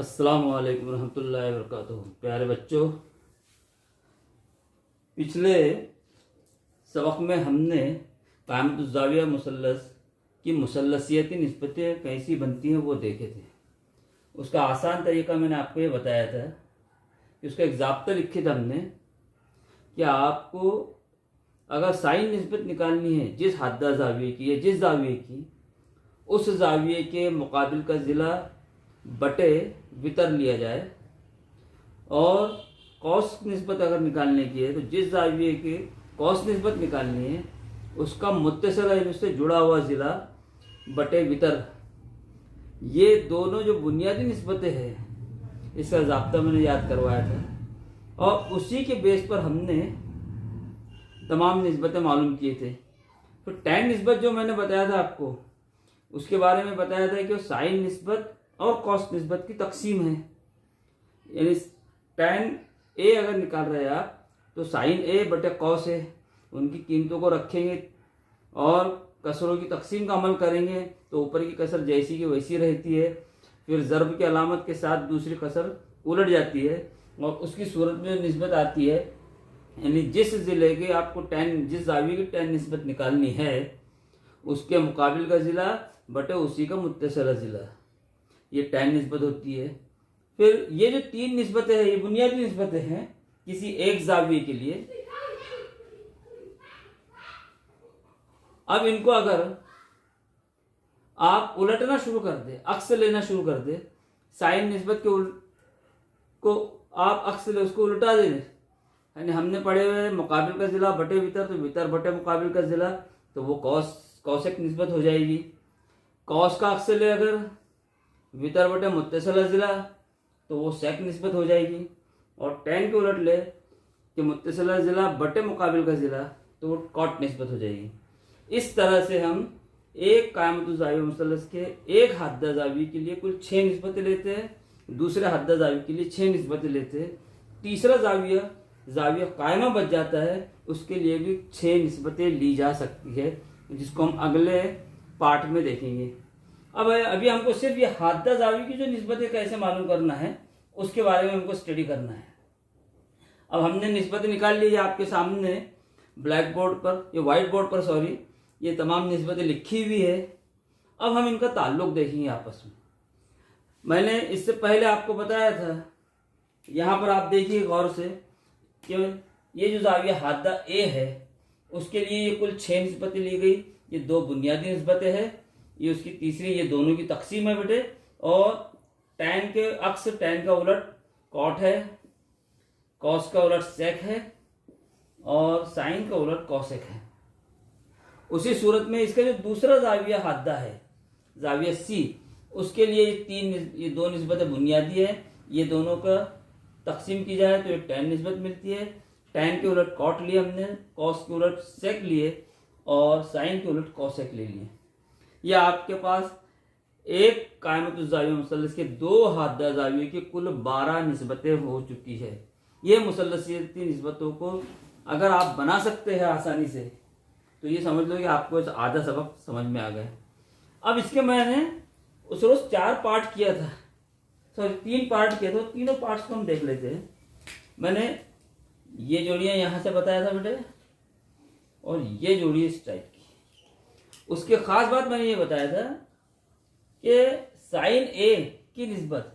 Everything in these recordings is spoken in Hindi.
अस्सलाम वालेकुम रहमतुल्लाहि वबरकातुहू। प्यारे बच्चों, पिछले सबक में हमने क़ाइमतुज़्ज़ाविया मुसल्लस की मुसल्लसियती निस्बतें कैसी बनती हैं वो देखे थे। उसका आसान तरीका मैंने आपको ये बताया था कि उसका एक ज़ाब्ता लिखे थे हमने कि आपको अगर साइन निस्बत निकालनी है जिस हद्दा ज़ाविये की या जिस ज़ाविये की, उस ज़ाविये के मुकाबिल का ज़िला बटे वितर लिया जाए, और कौस निस्बत अगर निकालने की है तो जिस ज़ाविये के कौस निस्बत निकालनी है उसका मुत्तसिल यानी उससे जुड़ा हुआ ज़िला बटे वितर, ये दोनों जो बुनियादी निस्बतें हैं इसका ज़ाब्ता मैंने याद करवाया था और उसी के बेस पर हमने तमाम निस्बतें मालूम किए थे। तो टैन निस्बत जो मैंने बताया था आपको, उसके बारे में बताया था कि वो साइन निस्बत और कॉस निस्बत की तकसीम है। यानी टैन ए अगर निकाल रहे हैं आप तो साइन ए बटे कॉस ए, उनकी कीमतों को रखेंगे और कसरों की तकसीम का अमल करेंगे तो ऊपर की कसर जैसी की वैसी रहती है, फिर ज़र्ब की अलामत के साथ दूसरी कसर उलट जाती है और उसकी सूरत में निस्बत आती है। यानी जिस ज़िले के आपको टैन, जिस ज़ाविये की टैन निस्बत निकालनी है उसके मुकाबिल का ज़िला बटे उसी का मुत्तसिला ज़िला, ये टैन निस्बत होती है। फिर ये जो तीन निस्बतें हैं ये बुनियादी निस्बतें हैं किसी एक ज़ाविये के लिए। अब इनको अगर आप उलटना शुरू कर दे, अक्स लेना शुरू कर दे, साइन निस्बत के को आप अक्स ले उसको उल्टा दे, यानी हमने पढ़े हुए मुकाबिल का ज़िला बटे वितर, तो वितर बटे मुकाबिल का ज़िला, तो वो कौसिक निस्बत हो जाएगी। कौस का अक्स ले अगर वितर बटे मुत्तसिला ज़िला तो वो सेक निस्बत हो जाएगी, और टैन के उलट ले कि मुत्तसिला ज़िला बटे मुकाबिल का ज़िला तो वो कॉट निस्बत हो जाएगी। इस तरह से हम एक क़ाइमतुज़्ज़ाविया मुसल्लस के एक हद्दा ज़ाविये के लिए कुल 6 निस्बतें लेते हैं, दूसरे हद्दा ज़ाविये के लिए 6 निस्बतें लेते हैं, तीसरा ज़ाविया कायमा बच जाता है उसके लिए भी 6 निस्बतें ली जा सकती है, जिसको हम अगले पार्ट में देखेंगे। अब अभी हमको सिर्फ ये हद्दा ज़ाविये की जो निस्बतें कैसे मालूम करना है उसके बारे में हमको स्टडी करना है। अब हमने निस्बतें निकाल ली, आपके सामने ब्लैक बोर्ड पर, ये वाइट बोर्ड पर सॉरी, ये तमाम निस्बतें लिखी हुई है। अब हम इनका ताल्लुक देखेंगे आपस में। मैंने इससे पहले आपको बताया था, यहाँ पर आप देखिए गौर से कि ये जो ज़ाविया हद्दा ए है उसके लिए ये कुल 6 निस्बतें ली गई। ये 2 बुनियादी निस्बतें हैं, ये उसकी तीसरी, ये दोनों की तकसीम है बेटे। और टैन के अक्स, टैन का उलट कॉट है, कॉस का उलट सेक है और साइन का उलट कॉसेक है। उसी सूरत में इसका जो दूसरा ज़ाविया हद्दा है, ज़ाविया सी, उसके लिए ये 2 निस्बतें बुनियादी है, ये दोनों का तकसीम की जाए तो ये टैन निस्बत मिलती है। टैन के उलट कॉट लिए हमने, कॉस के उलट सेक लिए और साइन के उलट कॉसेक ले लिए। ये आपके पास एक क़ाइमतुज़्ज़ाविया मुसल्लस के 2 हद्दा ज़ाविये की कुल 12 निस्बतें हो चुकी है। ये मुसल्लसियती निस्बतों को अगर आप बना सकते हैं आसानी से तो ये समझ लो कि आपको आधा सबक समझ में आ गया। अब इसके मैंने उस रोज़ 4 पार्ट किया था, सॉरी 3 पार्ट किया था, तीनों पार्ट्स को हम देख लेते हैं। मैंने ये जोड़ियाँ यहाँ से बताया था बेटे, और ये जोड़ी इस टाइप की। उसके ख़ास बात मैंने ये बताया था कि साइन ए की निस्बत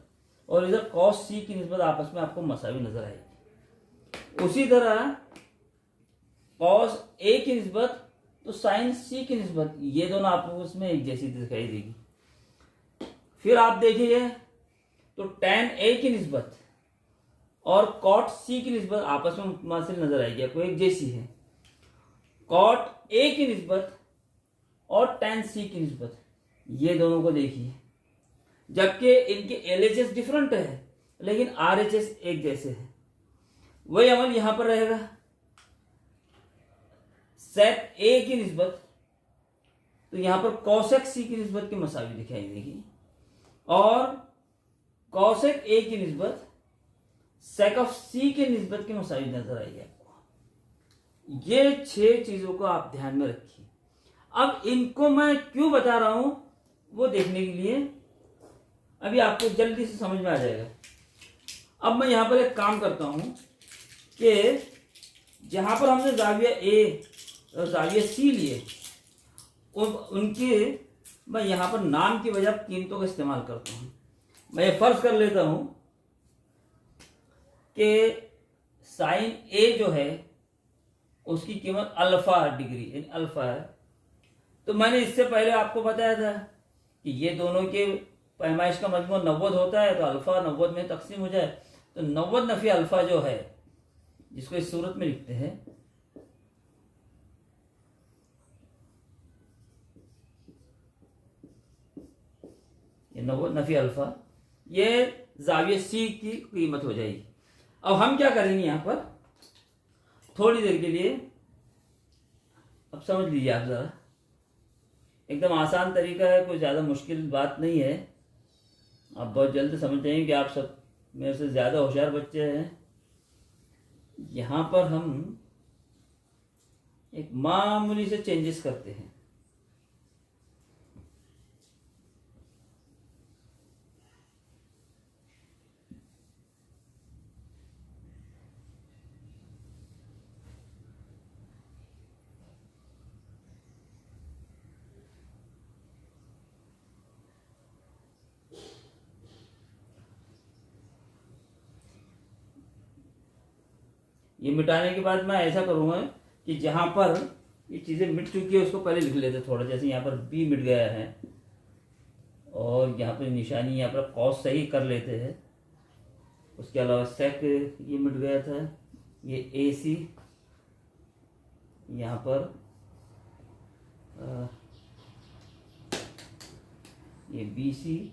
और इधर कॉस सी की निस्बत आपस में आपको मसावी नजर आएगी। उसी तरह कॉस ए की निस्बत तो साइन सी की निस्बत, ये दोनों आपको उसमें एक जैसी दिखाई देगी। फिर आप देखिए तो टैन ए की निस्बत और कॉट सी की निस्बत आपस में मुतमासिल नजर आएगी, आपको एक जैसी है। कॉट ए की निस्बत और टैन सी की निस्बत, ये दोनों को देखिए, जबकि इनके एलएचएस डिफरेंट है लेकिन आरएचएस एक जैसे है। वही अमल यहां पर रहेगा। सेक ए की निस्बत तो यहां पर कॉसेक सी की निस्बत की मसावी दिखाई देगी, और कॉसेक ए की निस्बत सेक ऑफ सी की निस्बत की मसावी नजर आएगी आपको। ये 6 चीजों को आप ध्यान में रखिए। अब इनको मैं क्यों बता रहा हूं वो देखने के लिए अभी आपको जल्दी से समझ में आ जाएगा। अब मैं यहाँ पर एक काम करता हूँ कि जहाँ पर हमने जाविया ए और जाविया सी लिए उनके मैं यहाँ पर नाम की बजाय कीमतों का इस्तेमाल करता हूँ। मैं ये फर्ज कर लेता हूँ कि साइन ए जो है उसकी कीमत अल्फा डिग्री यानी अल्फा है। तो मैंने इससे पहले आपको बताया था कि ये दोनों के पैमाइश का मजमू 90 होता है, तो अल्फा 90 में तकसीम हो जाए तो 90 नफी अल्फा जो है, जिसको इस सूरत में लिखते हैं, ये 90 नफी अल्फा, ये जाविया सी की कीमत हो जाएगी। अब हम क्या करेंगे यहाँ पर थोड़ी देर के लिए, अब समझ लीजिए आप जरा, एकदम आसान तरीका है, कोई ज़्यादा मुश्किल बात नहीं है। आप बहुत जल्द समझ जाएंगे कि आप सब मेरे से ज़्यादा होशियार बच्चे हैं। यहाँ पर हम एक मामूली से चेंजेस करते हैं। ये मिटाने के बाद मैं ऐसा करूँगा कि जहाँ पर ये चीज़ें मिट चुकी है उसको पहले लिख लेते थोड़ा, जैसे यहाँ पर बी मिट गया है और यहाँ पर निशानी यहाँ पर कॉस सही कर लेते हैं। उसके अलावा सेक ये मिट गया था, ये ए सी यहाँ पर ये बी सी,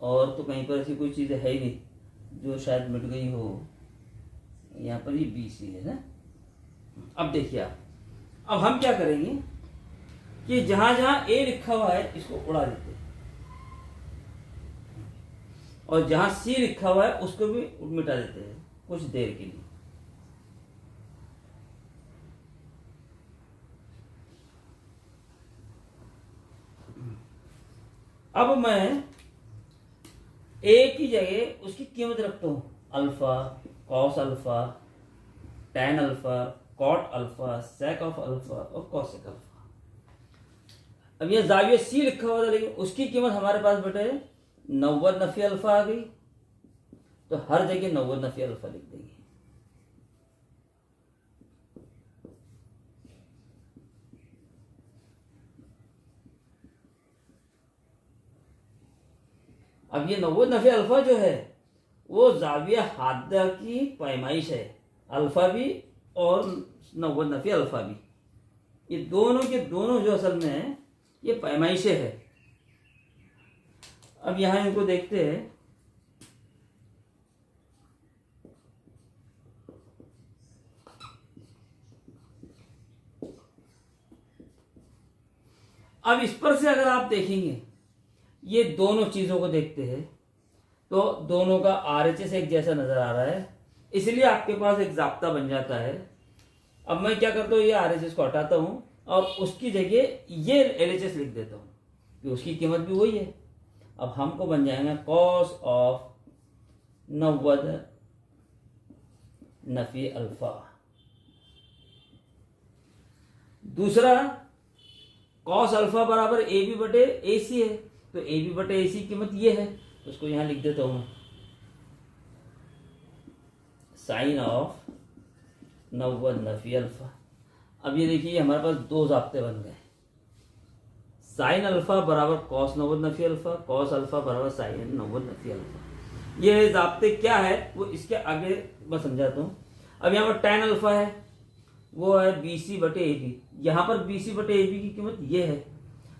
और तो कहीं पर ऐसी कोई चीज़ है ही नहीं जो शायद मिट गई हो। यहाँ पर ये बी सी है ना। अब देखिए आप, अब हम क्या करेंगे कि जहां जहां ए लिखा हुआ है इसको उड़ा देते हैं और जहां सी लिखा हुआ है उसको भी मिटा देते हैं कुछ देर के लिए। अब मैं ए की जगह उसकी कीमत रखता हूं alpha, cos alpha, tan alpha, cot alpha, sec of alpha और कॉसेक अल्फा। अब ये जाविया सी लिखा हुआ था लेकिन उसकी कीमत हमारे पास बेटे 90 नफी अल्फा आ गई, तो हर जगह 90 नफी अल्फा लिख देंगे। अब ये 90 नफी अल्फा जो है वो जाविया हादा की पैमाइश है, अल्फा भी और 90 नफी अल्फा भी, ये दोनों के दोनों जो असल में है ये पैमाइशें है। अब यहां इनको देखते हैं। अब इस पर से अगर आप देखेंगे ये दोनों चीजों को देखते हैं तो दोनों का आरएचएस एक जैसा नजर आ रहा है, इसलिए आपके पास एक जाब्ता बन जाता है। अब मैं क्या करता हूं, ये आरएचएस को हटाता हूं और उसकी जगह ये एलएचएस लिख देता हूं कि उसकी कीमत भी वही है। अब हमको बन जाएगा कॉस ऑफ 90 नफी अल्फा। दूसरा कॉस अल्फा बराबर ए बी बटे ए सी है, तो ए बी बटे ए सी कीमत ये है, तो उसको यहां लिख देता हूं साइन ऑफ 90 नफी अल्फा। अब ये देखिए हमारे पास दो जाब्ते बन गए, साइन अल्फा बराबर cos 90 Nafi alpha, cos alpha बराबर साइन 90 नफी अल्फा। ये जाब्ते क्या है वो इसके आगे मैं समझाता हूँ। अब यहाँ पर टैन अल्फा है, वो है बी सी बटे ए बी, यहाँ पर बी सी बटे ए बी की कीमत ये है,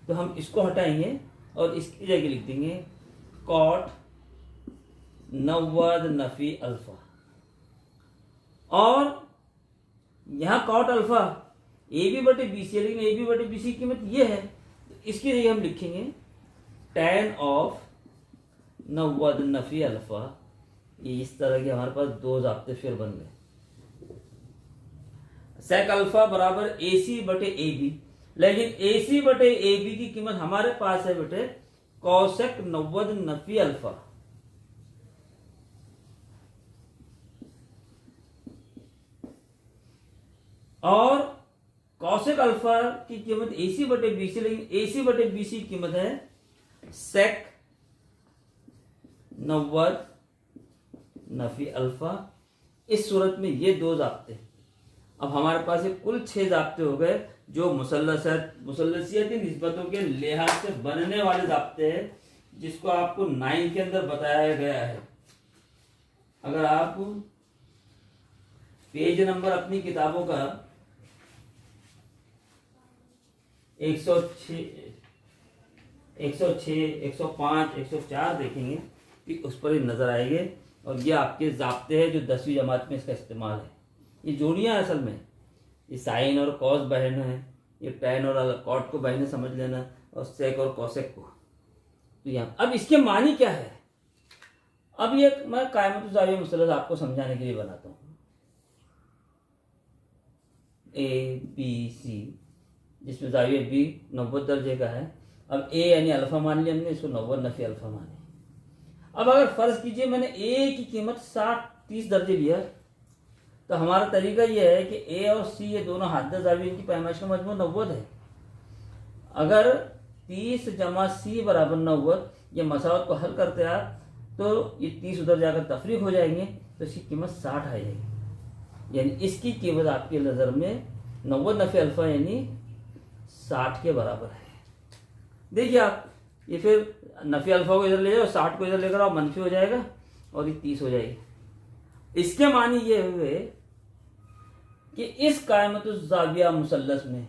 तो हम इसको हटाएंगे और इसकी जगह लिख देंगे कॉट 90 नफी अल्फा। और यहां कॉट अल्फा ए बी बटे बी सी है, लेकिन ए बी बटे बी सी की कीमत ये है, तो इसकी जगह हम लिखेंगे टैन ऑफ 90 नफी अल्फा। ये इस तरह के हमारे पास दो जाब्ते फिर बन गए। सेक अल्फा बराबर ए सी बटे ए बी, लेकिन AC बटे AB की कीमत हमारे पास है बेटे कौशेक 90 नफी अल्फा। और कौशेक अल्फा की कीमत AC बटे BC, लेकिन AC बटे BC की कीमत है सेक 90 नफी अल्फा। इस सूरत में ये दो जाब्ते, अब हमारे पास ये कुल 6 जाब्ते हो गए जो मुसल्लसियती निस्बतों के लिहाज से बनने वाले जाब्ते हैं, जिसको आपको 9 के अंदर बताया गया है। अगर आप पेज नंबर अपनी किताबों का 106, 105, 104 देखेंगे कि उस पर नजर आएंगे। और ये आपके जाब्ते हैं जो 10वीं जमात में इसका इस्तेमाल है। ये जोड़ियां असल में ये साइन और कॉस बहना है, ये टैन और कॉट को बहने समझ लेना, और सेक और कॉसेक को। तो यहाँ अब इसके मानी क्या है, अब ये मैं कायमत ज़ाविया मुसल्लस आपको समझाने के लिए बनाता हूँ। ABC जिसमें ज़ाविया B 90 दर्जे का है। अब A यानी अल्फा मान लिया हमने, इसको 90 नफी अल्फा माने। अब अगर फर्ज कीजिए मैंने A की कीमत 30 दर्जे लिया, तो हमारा तरीका यह है कि A और C ये दोनों हादसा ज़ाविया की पैमाइश का मजमू 90 है। अगर 30 जमा C बराबर 90, ये मसावत को हल करते आप तो ये 30 उधर जाकर तफरीक हो जाएंगे, तो इसकी कीमत 60 आ जाएगी। यानी इसकी कीमत आपके नज़र में 90 नफी अल्फा यानी 60 के बराबर है। देखिए आप ये फिर नफी अल्फा को इधर ले जाओ, 60 को इधर लेकर आओ, मनफी हो जाएगा और ये 30 हो जाएगी। इसके मानी ये हुए कि इस कायमतुज़ ज़ाविया मुसल्लस में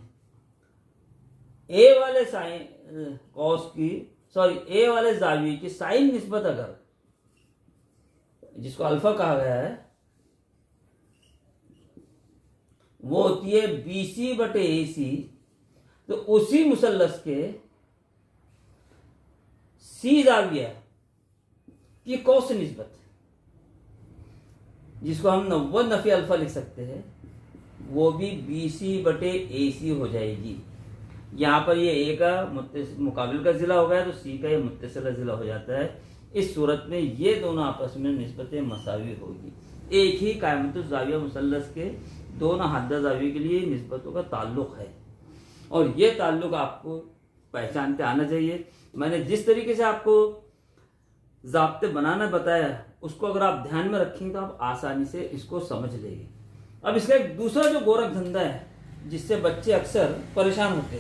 ए वाले साइन कॉस की ए वाले ज़ाविये की साइन निस्बत अगर जिसको अल्फा कहा गया है वो होती है BC बटे AC, तो उसी मुसल्लस के C ज़ाविया की कौस निस्बत जिसको हम 90 नफी अल्फा लिख सकते हैं, वो भी BC बटे AC हो जाएगी। यहाँ पर ये A का मुकाबिल का ज़िला हो गया, तो C का ये मुत्तसिला ज़िला हो जाता है। इस सूरत में ये दोनों आपस में निस्बतें मसावी होगी। एक ही कायमतुज़ ज़ाविया मुसल्लस के दोनों हादसा ज़ाविये के लिए निस्बतों का ताल्लुक़ है, और ये ताल्लुक़ आपको पहचानते आना चाहिए। मैंने जिस तरीके से आपको ज़ाब्ते बनाना बताया, उसको अगर आप ध्यान में रखेंगे तो आप आसानी से इसको समझ लेंगे। अब इसका एक दूसरा जो गोरख धंधा है जिससे बच्चे अक्सर परेशान होते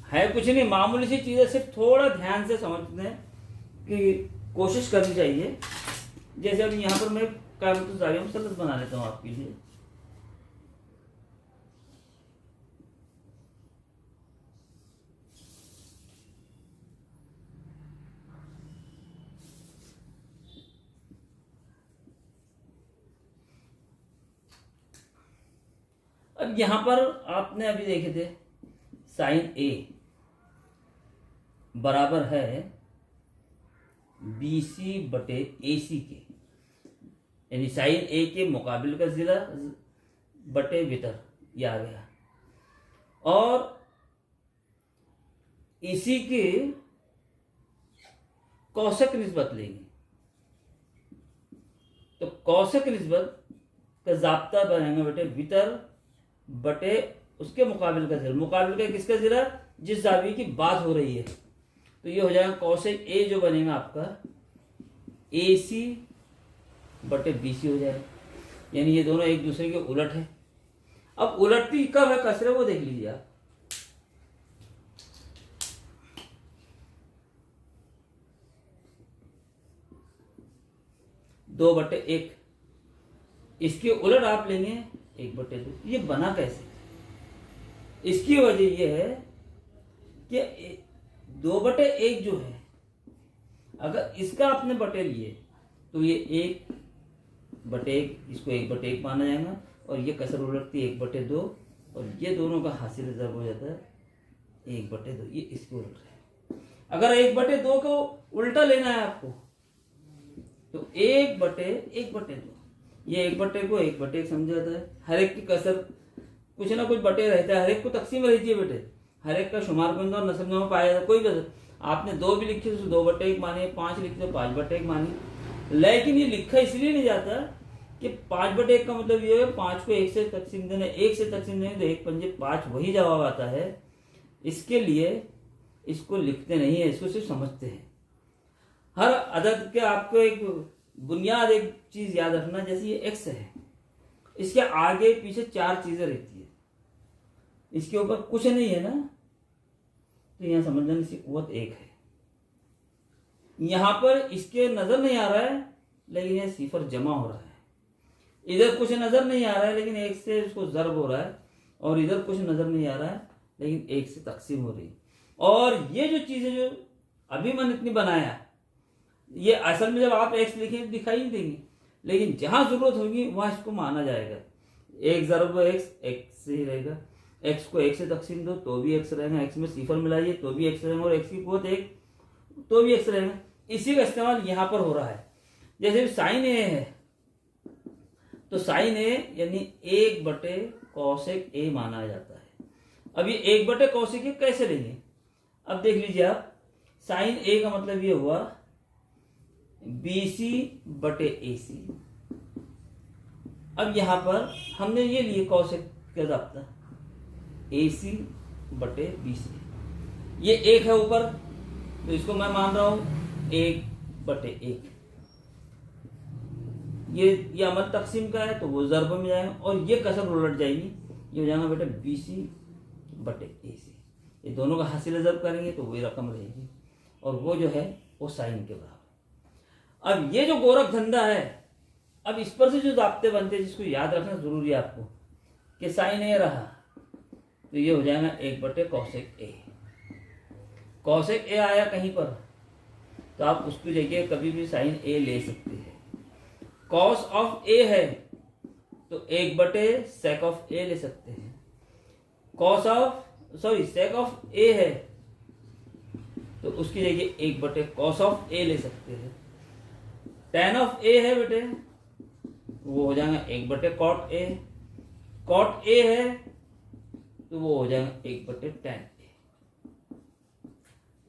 है कुछ नहीं, मामूली सी चीज़ें, सिर्फ थोड़ा ध्यान से समझने की कोशिश करनी चाहिए। जैसे अब यहाँ पर मैं कायमतुज़ ज़ाविया मुसल्लस बना लेता हूँ आपके लिए। अब यहां पर आपने अभी देखे थे साइन A बराबर है BC बटे AC के, यानी साइन A के मुकाबिल का ज़िला बटे वितर ये आ गया, और इसी के कौशक निस्बत लेंगे। तो कौशक निस्बत का जाब्ता बनेगा बेटे वितर बटे उसके मुकाबिल का ज़िला। मुकाबिल का किसका ज़िला? जिस ज़ाविये की बात हो रही है। तो ये हो जाएगा कौशक A जो बनेगा आपका AC बटे BC हो जाएगा, यानी ये दोनों एक दूसरे के उलट है। अब उलटती कब है कसरे वो देख लीजिए आप। दो बटे एक, इसके उलट आप लेंगे 1/2। ये बना कैसे? इसकी वजह यह है कि 2/1 जो है, अगर इसका आपने बटे लिए तो ये 1/1, इसको 1/1 माना जाएगा, और ये कसर उलटती 1/2, और ये दोनों का हासिल ज़र्ब हो जाता है 1/2। ये इसको उलट है। अगर 1/2 को उल्टा लेना है आपको तो 1/1/2, ये 1/1 को 1/1 समझा जाता है। हर एक की कसर कुछ ना कुछ बटे रहता है, हर एक को तकसीम रहती है बेटे, हर एक का शुमार बंद और नस्ब में पाया जाता, कोई भी आपने 2 भी लिखी तो 2/1 मानिए, 5 लिखी तो 5/1 मानिए। लेकिन ये लिखा इसलिए नहीं जाता कि 5/1 का मतलब ये है 5 को 1 से तकसीम देना, 1 से तकसीम देना तो 1 पंजे 5 वही जवाब आता है। इसके लिए इसको लिखते नहीं है, इसको सिर्फ समझते हैं। हर अदद के आपको एक बुनियाद एक चीज याद रखना, जैसे ये x है, इसके आगे पीछे 4 चीजें रहती है, इसके ऊपर कुछ नहीं है ना, तो यहां समझना इसकी कुव्वत 1 है। यहां पर इसके नजर नहीं आ रहा है लेकिन यह सिफर जमा हो रहा है, इधर कुछ नजर नहीं आ रहा है लेकिन 1 से इसको ज़र्ब हो रहा है, और इधर कुछ नजर नहीं आ रहा है लेकिन 1 से तकसीम हो रही है। और ये जो चीजें जो अभी मैंने इतनी बनाया, ये असल में जब आप x लिखें दिखाई नहीं देंगी, लेकिन जहां जरूरत होगी वहां इसको माना जाएगा। 1 ज़रब x से ही रहेगा, x को 1 से तकसीम दो तो भी x रहेगा, x में सिफर मिलाइए तो भी x रहेगा, और x की कुव्वत 1 तो भी x रहेगा। इसी का इस्तेमाल यहां पर हो रहा है। जैसे साइन a है तो साइन a यानी 1/cosec a माना जाता है। अब ये 1/cosec a कैसे लेंगे, अब देख लीजिए आप, साइन a का मतलब ये हुआ BC/AC। अब यहां पर हमने ये लिए कॉसेक का ज़ाब्ता AC/BC, ये 1 है ऊपर तो इसको मैं मान रहा हूं 1/1। ये अमल तकसीम का है तो वो ज़रब में जाएगा, और ये कसर उलट जाएगी, ये हो जाएगा बेटा BC/AC। ये दोनों का हासिल ज़रब करेंगे तो वही रकम रहेगी, और वो जो है वो साइन के बराबर। अब ये जो गोरख धंधा है, अब इस पर से जो ज़ाब्ते बनते हैं जिसको याद रखना जरूरी है आपको, कि साइन ए रहा तो ये हो जाएगा 1/cosec a। cosec a आया कहीं पर तो आप उसकी जगह कभी भी साइन a ले सकते हैं। cos ऑफ a है तो 1/sec ऑफ a ले सकते हैं। sec ऑफ a है तो उसकी जगह 1/cos ऑफ a ले सकते हैं। tan ऑफ a है बेटे वो हो जाएगा 1/cot a। cot a है तो वो हो जाएगा 1/tan a।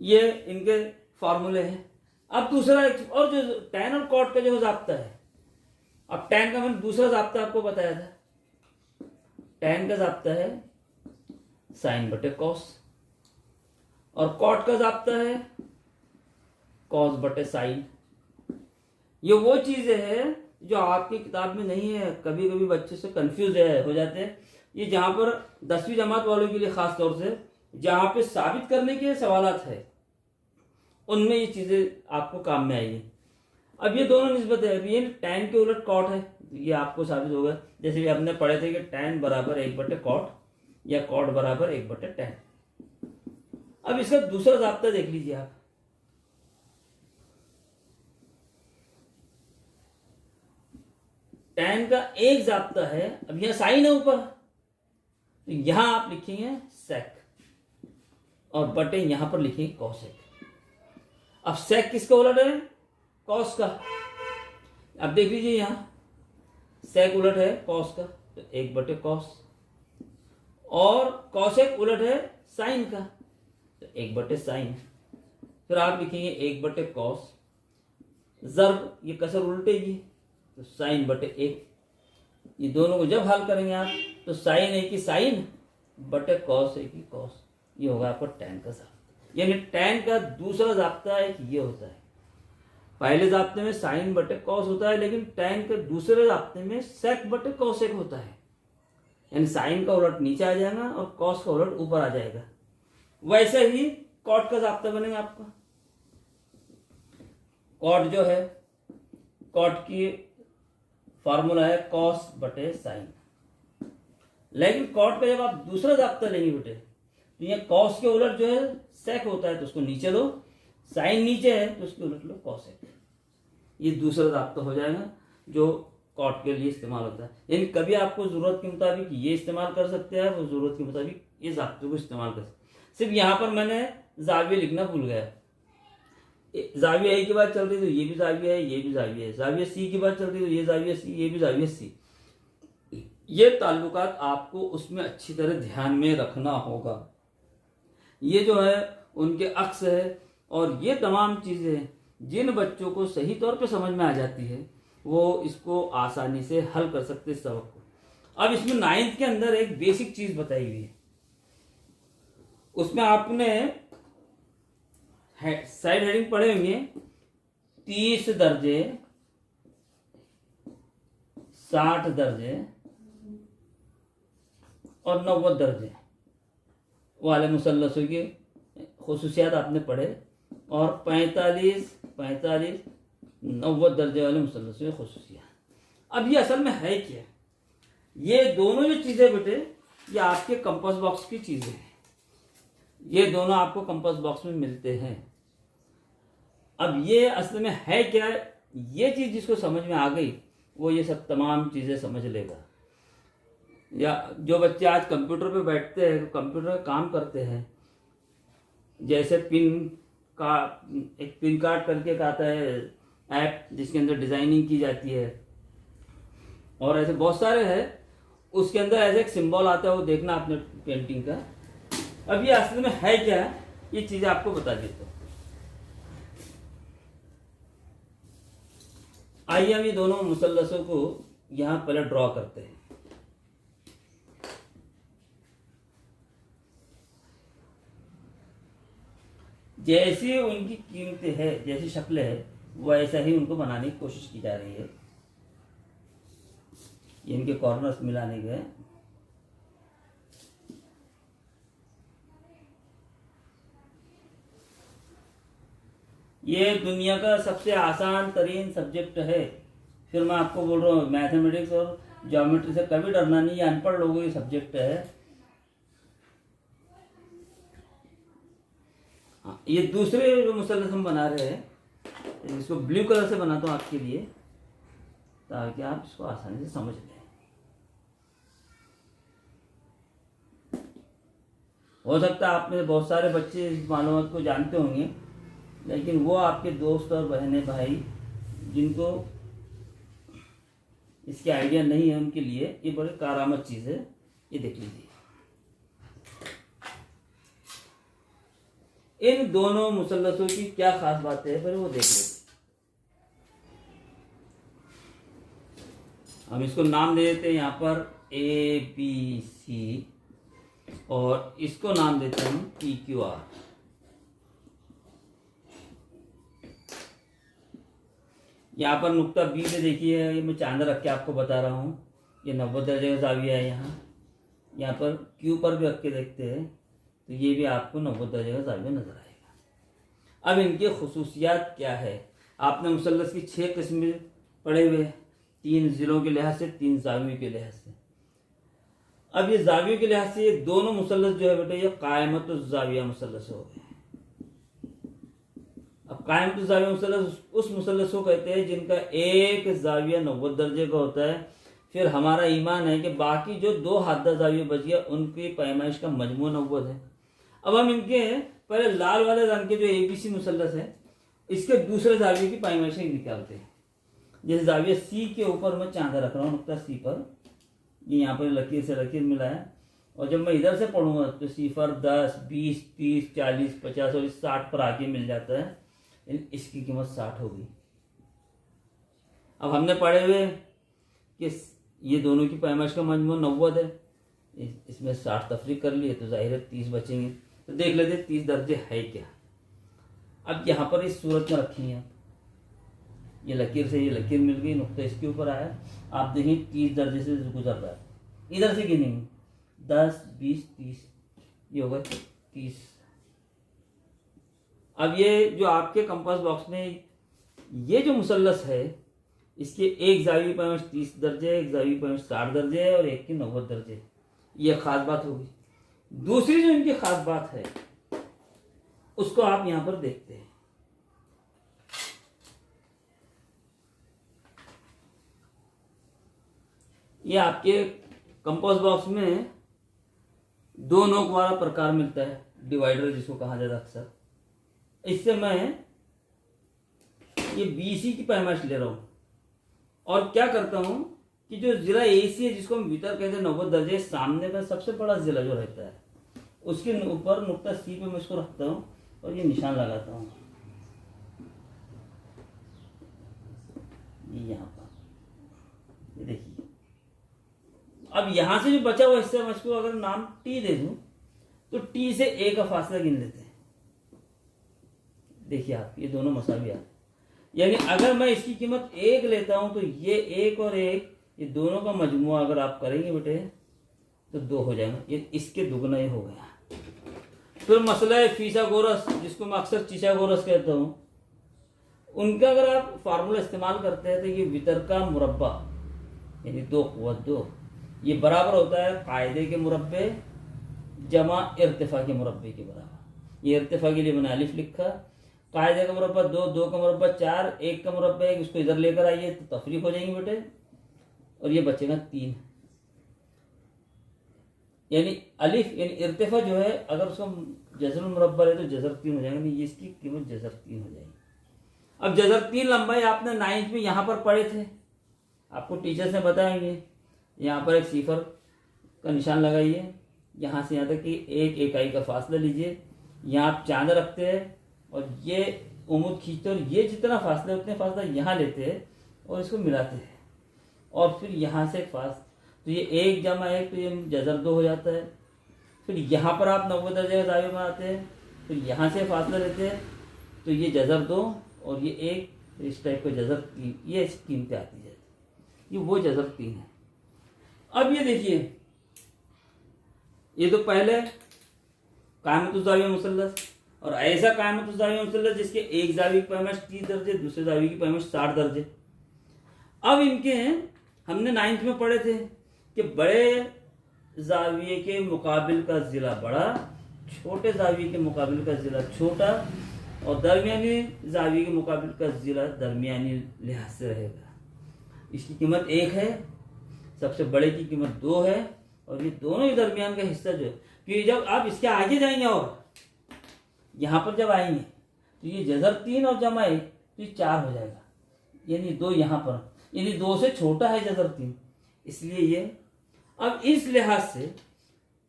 ये इनके फॉर्मूले हैं। अब दूसरा और जो tan और cot का जो ज़ाब्ता है, अब tan का मैंने दूसरा ज़ाब्ता आपको बताया था। tan का ज़ाब्ता है sin/cos, और cot का ज़ाब्ता है cos/sin। ये वो चीजें हैं जो आपकी किताब में नहीं है, कभी कभी बच्चे से कंफ्यूज हो जाते हैं। ये जहां पर 10वीं जमात वालों के लिए खास तौर से जहां पे साबित करने के सवालात है, उनमें ये चीजें आपको काम में आएगी। अब ये दोनों निस्बत है, अब ये tan के उलट cot है, ये आपको साबित होगा। जैसे भी हमने पढ़े थे कि tan बराबर 1/cot या cot बराबर 1/tan। अब इसका दूसरा ज़ाब्ता देख लीजिए आप, tan का एक ज़ाब्ता है, अब यहां साइन है ऊपर तो यहां आप लिखेंगे sec, और बटे यहां पर लिखेंगे cosec। अब sec किसका उलट है, cos का। अब देख लीजिए यहां sec उलट है cos का तो 1/cos, और cosec उलट है sin का तो 1/sin। फिर आप लिखेंगे 1/cos, ज़र्ब ये कसर उल्टेगी तो sin/1। ये दोनों को जब हल करेंगे आप तो sin a की sin बटे cos a की cos, ये होगा आपका tan का ज़ाब्ता। यानी tan का दूसरा ज़ाब्ता एक ये होता है। पहले ज़ाब्ते में sin/cos होता है, लेकिन tan के दूसरे ज़ाब्ते में sec/cosec होता है। यानी sin का उलट नीचे आ जाएगा और cos का उलट ऊपर आ जाएगा। वैसे ही cot का ज़ाब्ता बनेगा आपका। cot जो है, cot की फार्मूला है cos/sin, लेकिन cot का जब आप दूसरा ज़ाब्ता लेंगे बेटे तो ये cos के उलट जो है sec होता है तो उसको नीचे लो, sin नीचे है तो उसके उलट लो cosec। ये दूसरा ज़ाब्ता हो जाएगा जो cot के लिए इस्तेमाल होता है। यानी कभी आपको ज़रूरत के मुताबिक ये इस्तेमाल कर सकते हैं, वो ज़रूरत के मुताबिक ये ज़ाब्ते को इस्तेमाल कर सकते हैं। सिर्फ यहाँ पर मैंने जाविया लिखना भूल गया। जाविया ए की बात चल रही तो ये भी जाविया है, ये भी जाविया है। जाविया सी की बात चल रही तो ये जाविया सी, ये भी जाविया सी। ये ताल्लुकात आपको उसमें अच्छी तरह ध्यान में रखना होगा। ये जो है उनके अक्स है, और ये तमाम चीज़ें जिन बच्चों को सही तौर पे समझ में आ जाती है वो इसको आसानी से हल कर सकते इस सबक को। अब इसमें 9th के अंदर एक बेसिक चीज़ बताई हुई है, उसमें आपने साइड हेडिंग पढ़े होंगे 30 दर्जे, 60 दर्जे और 90 दर्जे वाले मुसल्लसों की खुसूसियात आपने पढ़े, और 45, 90 दर्जे वाले मुसल्लसों की खुसूसियात। अब ये असल में है क्या? ये दोनों जो चीज़ें बेटे ये आपके कंपास बॉक्स की चीज़ें हैं, ये दोनों आपको कंपास बॉक्स में मिलते हैं। अब ये असल में है क्या? ये चीज़ जिसको समझ में आ गई वो ये सब तमाम चीज़ें समझ लेगा। या जो बच्चे आज कंप्यूटर पे बैठते हैं, कंप्यूटर पे काम करते हैं, जैसे एक पिन कार्ड करके एक आता है ऐप जिसके अंदर डिज़ाइनिंग की जाती है, और ऐसे बहुत सारे हैं, उसके अंदर ऐसे एक सिंबल आता है, वो देखना आपने पेंटिंग का। अब ये असल में है क्या, ये चीज़ें आपको बता देता हूँ। आइए हम ये दोनों मुसल्लसों को यहाँ पहले ड्रॉ करते हैं। जैसी उनकी कीमतें है, जैसी शक्लें है, वैसा ही उनको बनाने की कोशिश की जा रही है। ये इनके कॉर्नर्स मिलाने के, ये दुनिया का सबसे आसान तरीन सब्जेक्ट है। फिर मैं आपको बोल रहा हूँ मैथमेटिक्स और ज्योमेट्री से कभी डरना नहीं, ये अनपढ़ लोगों की सब्जेक्ट है। हाँ, ये दूसरे जो मुसल्लस हम बना रहे हैं, इसको ब्लू कलर से बनाता हूँ आपके लिए ताकि आप इसको आसानी से समझ लें। हो सकता है आप में बहुत सारे बच्चे इस मालूमात को जानते होंगे, लेकिन वो आपके दोस्त और बहनें भाई जिनको इसके आइडिया नहीं है उनके लिए ये बड़ी कारामद चीज़ है। ये देख लीजिए, इन दोनों मुसल्लसों की क्या खास बात है, फिर वो देख लेते। हम इसको नाम दे देते हैं यहाँ पर ABC, और इसको नाम देते हैं हम PQR। यहाँ पर नुक्ता बी से देखिए, ये मैं चांदा रख के आपको बता रहा हूँ, ये 90 दर्जे का जाविया है। यहाँ पर क्यू पर भी रख के देखते हैं तो ये भी आपको 90 दर्जे का जाविया नजर आएगा। अब इनके खुसूसियात क्या है? आपने मुसल्लस की 6 किस्में पढ़े हुए, 3 जिलों के लिहाज से, 3 जावियों के लिहाज से। अब ये जावियों के लिहाज से ये दोनों मुसल्लस जो है बेटे ये कायमत जाविया मुसल्लस हो गए। अब कायमत जाविया मुसल्लस उस मुसल्लस को कहते हैं जिनका एक जाविया 90 दर्जे का होता है। फिर हमारा ईमान है कि बाकी जो 2 हादा जाविया बच गया उनकी पैमाइश का मजमू 90 है। अब हम इनके पहले लाल वाले रंग के जो ABC मुसल्लस है इसके दूसरे जाविये की पैमाइशें निकालते हैं। जैसे जाविया C के ऊपर मैं चांदा रख रहा हूँ नुक्ता C पर, ये यहाँ पर लकीर से लकीर मिला है, और जब मैं इधर से पढ़ूंगा तो सिफर 10, 20, 30, 40, 50 और 60 पर आके मिल जाता है। इसकी कीमत 60 होगी। अब हमने पढ़े हुए कि ये दोनों की पैमाइश का मजमू 90 है, इसमें 60 तफरीक कर लिए तो जाहिर है 30 बचेंगे। तो देख लेते 30 दर्जे है क्या। अब यहाँ पर इस सूरत में रखी है, ये लकीर से ये लकीर मिल गई, नुक्ता इसके ऊपर आया, आप देखिए 30 दर्जे से गुजर रहा है। इधर से गिनेंगे 10, 20, 30, ये होगा 30। अब ये जो आपके कंपास बॉक्स में ये जो मुसल्लस है इसके एक जावी पैमाइश 30 दर्जे, एक जावी पैमाइश 60 दर्जे है, और एक की 90 दर्जे। ये खास बात होगी। दूसरी जो इनकी खास बात है उसको आप यहां पर देखते हैं। ये आपके कंपास बॉक्स में 2 नोक वाला प्रकार मिलता है, डिवाइडर जिसको कहा जाता है अक्सर। इससे मैं ये BC की पैमाइश ले रहा हूं, और क्या करता हूं कि जो जिला एसी है, जिसको हम वितर कहते हैं 90 दर्जे, सामने का सबसे बड़ा जिला जो रहता है, उसके ऊपर नुक्ता सी पे मैं इसको रखता हूँ और ये निशान लगाता हूँ यहाँ पर, ये देखिए। अब यहाँ से जो बचा हुआ हिस्सा, मैं इसको अगर नाम टी दे दूं तो टी से ए का फासला गिन लेते हैं। देखिए आप, ये दोनों मसावी आते हैं, यानी अगर मैं इसकी कीमत 1 लेता हूं तो ये 1 और 1, ये दोनों का मजमुआ अगर आप करेंगे बेटे तो 2 हो जाएगा, ये इसके दुगना ही हो गया। फिर मसला है फीसागोरस, जिसको मैं अक्सर चीसागोरस कहता हूँ, उनका अगर आप फार्मूला इस्तेमाल करते हैं तो ये वितर का मुरब्बा यानी 2 क़ुव्वत 2, ये बराबर होता है कायदे के मुरब्बे जमा इर्तिफा के मुरब्बे के बराबर। ये इर्तिफा के लिए मैंने अलिफ लिखा, कायदे का मुरब्बा 2, 2 का मुरब्बा 4, 1 का मुरब्बा 1, इसको इधर लेकर आइए तो तफरीक हो जाएंगे बेटे, और ये बचेगा 3। यानी अलिफ यानी इर्तिफा जो है, अगर उसका जज़र मुरब्बा है तो जज़र 3 हो जाएगा, नहीं ये इसकी कीमत जज़र 3 हो जाएगी। अब जज़र 3 लंबाई आपने 9th में यहाँ पर पढ़े थे, आपको टीचर्स ने बताएंगे। यहाँ पर एक सिफर का निशान लगाइए, यहाँ से यहाँ तक कि 1 इकाई का फासला लीजिए, यहाँ आप चांद रखते हैं और ये उम्मीद खींचते हैं, और ये जितना फासला है उतने फासला यहाँ लेते हैं और इसको मिलाते हैं, और फिर यहाँ से तो ये 1 जमा 1 तो ये जज़र 2 हो जाता है। फिर यहाँ पर आप 90 दर्जे का जाविया बनाते हैं, फिर यहाँ से फासला लेते हैं तो ये जज़र 2 और ये 1, इस टाइप का जज़र 3, ये कीमतें आती जाती, ये वो जज़र 3 है। अब ये देखिए, ये तो पहले कायमतुज़ ज़ाविया मुसल्लस, और ऐसा कायमतुज़ ज़ाविया मुसल्लस जिसके एक ज़ाविये की पैमाइश 30 दर्जे, दूसरे ज़ाविये की पैमाइश 60 दर्जे। अब इनके हमने 9th में पढ़े थे कि बड़े ज़ाविये के मुकाबिल का ज़िला बड़ा, छोटे ज़ाविये के मुकाबिल का ज़िला छोटा, और दरमियानी ज़ाविये के मुकाबिल का ज़िला दरमियानी लिहाज से रहेगा। इसकी कीमत 1 है, सबसे बड़े की कीमत 2 है, और ये दोनों ही दरमियान का हिस्सा जो है, क्योंकि जब आप इसके आगे जाएंगे और यहाँ पर जब आएंगे तो ये जज़र 3 और जमा 1 तो ये 4 हो जाएगा, यानी 2 यहाँ पर, यानी 2 से छोटा है जज़र 3, इसलिए ये। अब इस लिहाज से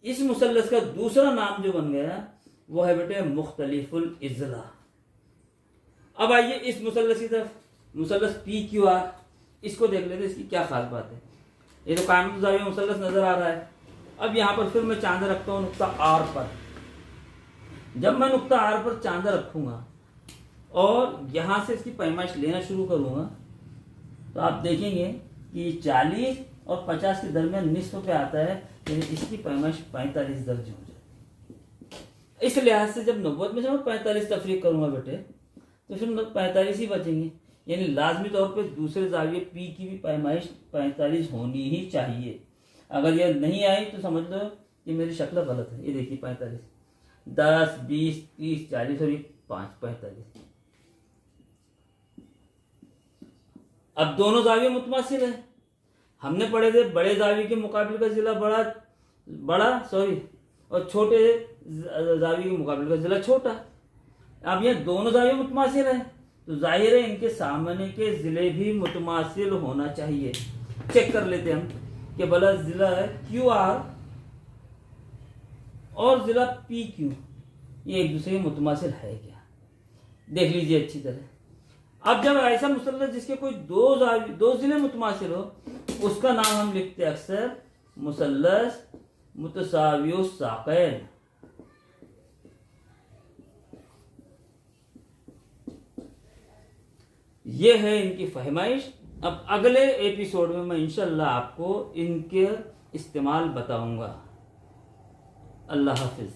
इस मुसल्लस का दूसरा नाम जो बन गया वो है बेटे मुख्तलिफुल इज़ला। अब आइए इस मुसल्लस की तरफ, मुसल्लस PQR, इसको देख लेते हैं, इसकी क्या खास बात है। ये तो कायमतुज़ ज़ाविया मुसल्लस नजर आ रहा है। अब यहाँ पर फिर मैं चांद रखता हूँ नुक्ता R पर। जब मैं नुक्ता R पर चांद रखूंगा और यहाँ से इसकी पैमाइश लेना शुरू करूंगा तो आप देखेंगे कि 40 और 50 के दरमियान निस्फ पे आता है, यानी इसकी पैमाइश 45 दर्जे हो जाए। इस लिहाज से जब 90 में से मैं 45 तफरीक करूंगा बेटे तो फिर 45 ही बचेंगे, यानी लाजमी तौर पे दूसरे ज़ाविये P की भी पैमाइश 45 होनी ही चाहिए। अगर ये नहीं आई तो समझ लो कि मेरी शक्ल गलत है। ये देखिए 45, 10, 20, 30, 40 और 5, 45। अब दोनों ज़ाविये मुतमासिल है। हमने पढ़े थे बड़े ज़ाविये के मुकाबिल का ज़िला बड़ा और छोटे ज़ाविये के मुकाबिल का ज़िला छोटा। अब ये दोनों ज़ाविये मुतमासिल है तो जाहिर है इनके सामने के ज़िले भी मुतमासिल होना चाहिए। चेक कर लेते हैं हम कि भला ज़िला है QR और ज़िला PQ ये एक दूसरे के मुतमासिल है क्या, देख लीजिए अच्छी तरह। अब जब ऐसा मुसल्लस जिसके कोई दो ज़िले मुतमासिल हो उसका नाम हम लिखते हैं अक्सर मुसल्लस मुतसावियुस साक़ैन। ये है इनकी फहमाइश। अब अगले एपिसोड में मैं इंशाअल्लाह आपको इनके इस्तेमाल बताऊंगा। अल्लाह हाफिज़।